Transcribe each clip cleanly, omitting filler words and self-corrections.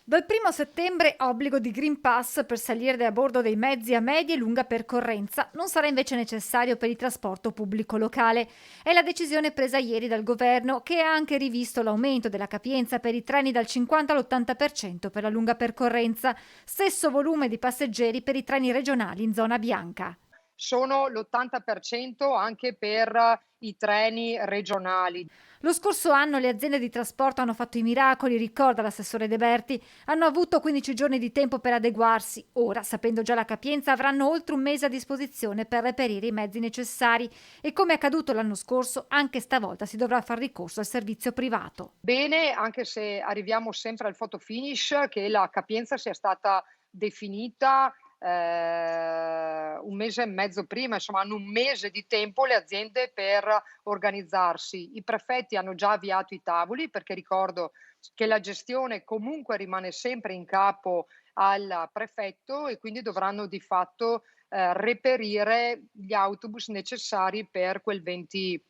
Dal 1° settembre obbligo di Green Pass per salire a bordo dei mezzi a media e lunga percorrenza. Non sarà invece necessario per il trasporto pubblico locale. È la decisione presa ieri dal governo, che ha anche rivisto l'aumento della capienza per i treni dal 50 all'80% per la lunga percorrenza. Stesso volume di passeggeri per i treni regionali in zona bianca. Sono l'80% anche per i treni regionali. Lo scorso anno le aziende di trasporto hanno fatto i miracoli, ricorda l'assessore De Berti. Hanno avuto 15 giorni di tempo per adeguarsi. Ora, sapendo già la capienza, avranno oltre un mese a disposizione per reperire i mezzi necessari. E come è accaduto l'anno scorso, anche stavolta si dovrà far ricorso al servizio privato. Bene, anche se arriviamo sempre al photo finish, che la capienza sia stata definita 1 mese e mezzo prima, insomma hanno 1 mese di tempo le aziende per organizzarsi. I prefetti hanno già avviato i tavoli, perché ricordo che la gestione comunque rimane sempre in capo al prefetto e quindi dovranno di fatto, reperire gli autobus necessari per quel 20%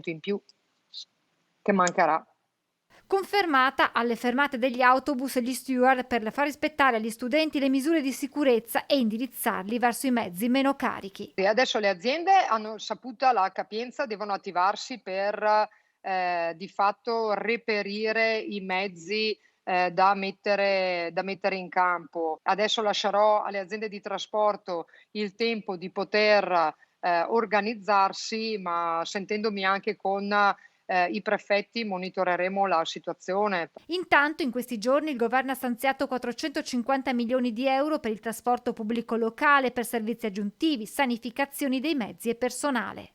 in più che mancherà. Confermata alle fermate degli autobus gli steward per far rispettare agli studenti le misure di sicurezza e indirizzarli verso i mezzi meno carichi. E adesso le aziende hanno saputa la capienza, devono attivarsi per, di fatto reperire i mezzi, da mettere in campo. Adesso lascerò alle aziende di trasporto il tempo di poter, organizzarsi, ma sentendomi anche con, i prefetti monitoreremo la situazione. Intanto, in questi giorni il governo ha stanziato 450 milioni di euro per il trasporto pubblico locale, per servizi aggiuntivi, sanificazioni dei mezzi e personale.